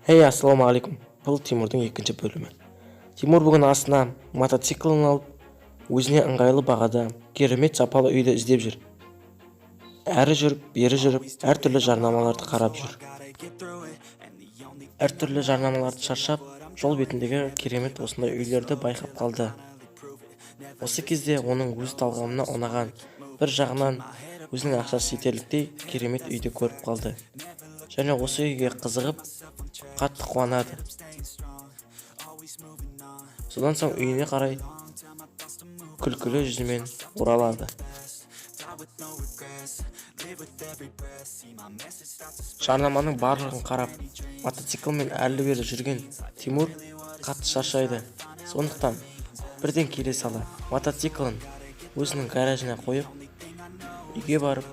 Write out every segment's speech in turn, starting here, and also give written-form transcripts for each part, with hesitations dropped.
Ассалаумағалейкум. Бұл Тимурдың екінші бөлімі. Тимур бүгін астына мотоциклін алып, өзіне ыңғайлы бағада керемет сапалы үйді іздеп жүр. Әрі жүріп, бері жүріп, әртүрлі жарнамаларды қарап жүр. Әртүрлі жарнамаларды шаршап, жол бетіндегі керемет осындай үйлерді байқап қалды. Осы кезде оның өз талғамына ұнаған, бір жағынан өзінің ақшасы жетерліктей керемет үйді көріп қалды. Және осы үйге қызығып, қатты қуанады. Содан соң үйіне қарай күлкілі жүзімен оралады. Жарнаманың барлығын қарап, мотоциклмен әрлі-бері жүрген Тимур қатты шаршайды. Сондықтан бірден келе сала мотоциклін өзінің гаражына қойып, үйге барып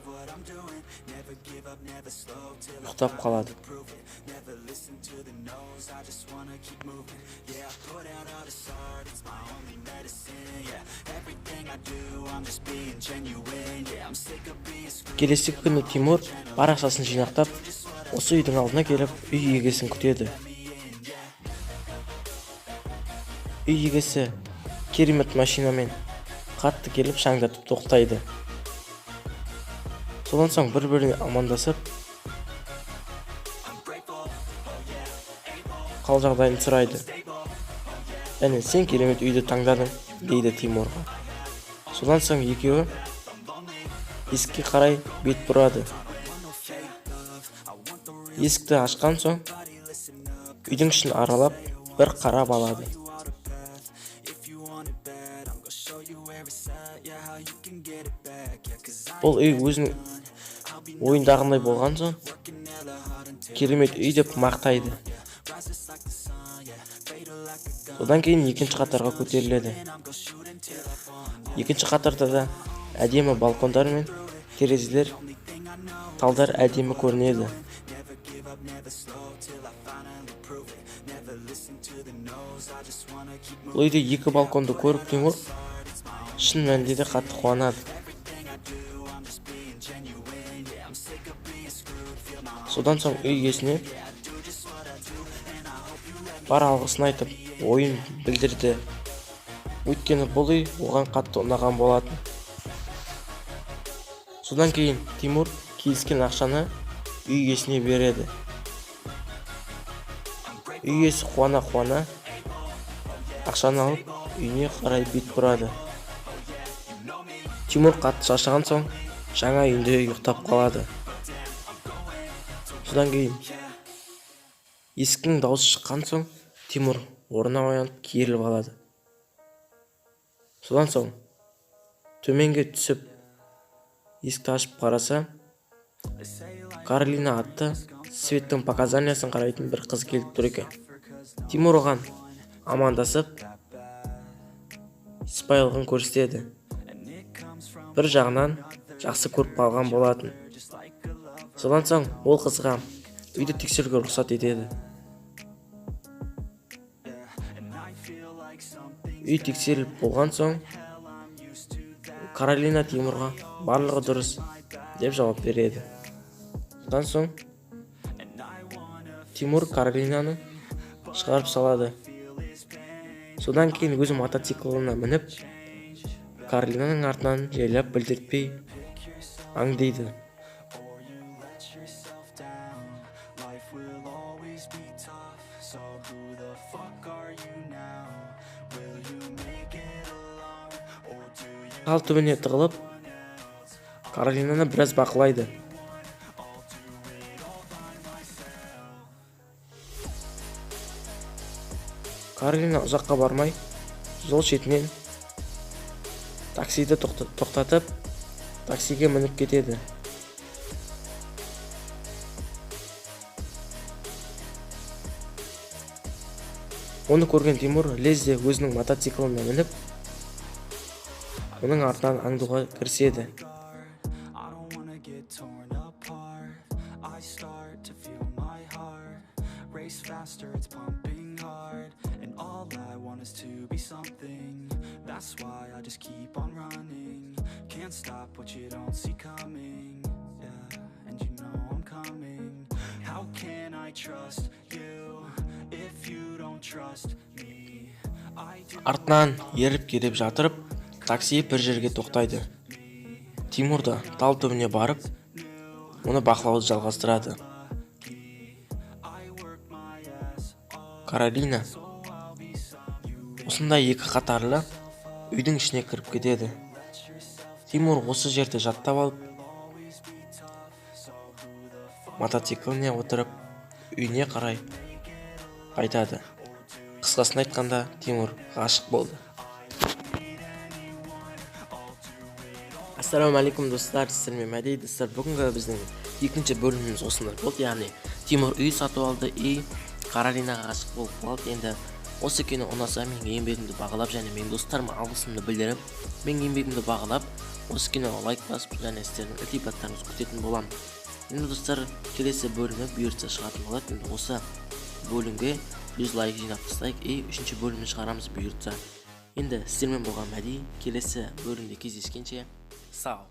ұйықтап қалады. Келесі күні Тимур бар ақшасын жинақтап, осы үйдің алдына келіп, үй егесін күтеді. Үй егесі керемет машинамен қатты келіп шаңдатып тоқтайды. Содан соң бір-біріне амандасып, қал жағдайын сұрайды. Және сен керемет үйді таңдадың, дейді Тимурға. Содан соң екеуі есікке қарай бет бұрады. Есікті ашқан соң, үйдің ішін аралап, бір қарап алады. Бұл үй өзінің ойындағындай болған соң, керемет үй деп мақтайды. Содан кейін екінші қатарға көтеріледі. Екінші қатарда да әдемі балкондар мен терезелер, талдар әдемі көрінеді. Бұл үйде екі балконды көріп Тимур шын мәнінде де қатты қуанады. Содан соң үй иесіне бар алғысын айтып, ойын білдірді. Өйткені бұл үй оған қатты ұнаған болатын. Содан кейін Тимур келіскен ақшаны үй иесіне береді. Үй иесі қуана-қуана ақшаны алып, үйіне қарай бет бұрады. Тимур қатты шаршаған соң, жаңа үйінде ұйықтап қалады. Содан кейін есіктің дауысы шыққан соң, Тимур орнынан оянып керіліп алады. Содан соң төменге түсіп, есікті ашып қараса, Каролина атты светтің показаниясын қарайтын бір қыз келіп тұр екен. Тимур оған амандасып, сыпайылығын көрсетеді. Бір жағынан жақсы көріп қалған болатын. Содан соң ол қызға үйді тексеруге рұқсат етеді. Үй тексеріліп болған соң, Каролина Тимурға барлығы дұрыс деп жауап береді. Содан соң Тимур Каролинаны шығарып салады. Содан кейін өзі мотоциклына мініп, Каролинаның артынан жайлап білдіртпей аңдиды. Тал түбіне тығылып, Каролинаны біраз бақылайды. Каролина ұзаққа бармай, жол шетінен таксиді тоқтатып, таксиге мініп кетеді. Оны көрген Тимур лезде өзінің мотоцикліне мініп, оның артынан аңдуға кіріседі. That's why I just keep on running. Can't stop what you don't see coming. Yeah, and you know I'm coming. How can I trust you Артынан еріп келіп жатырып, такси бір жерге тоқтайды. Тимур да тал түбіне барып, оны бақылауды жалғастырады. Каролина осындай екі қатарлы үйдің ішіне кіріп кетеді. Тимур осы жерді жаттап алып, мотоцикліне отырып, үйіне қарай қайтады. Қысқасын айтқанда, Тимур ғашық болды. Ассалаумағалейкум достар, сіздермен Мәди достар. Бүгінгі біздің екінші бөліміміз осындай болды. Яғни Тимур үй сатып алды, Каролинаға ғашық болып қалды. Енді осы кино ұнаса, менің еңбегімді бағалап және менің достарыма алғысымды білдіріп, менің еңбегімді бағалап, осы киноға лайк басып және сіздердің ілтипаттарыңызды күтетін боламын. Енді достар, келесі бөлімі бұйыртса шығатын болады. Енді осы бөлімге 100 лайк жинап тастайық, үшінші бөлімді шығарамыз бұйыртса. Енді сіздермен болған Мәди, келесі бөлімде кездескенше сау.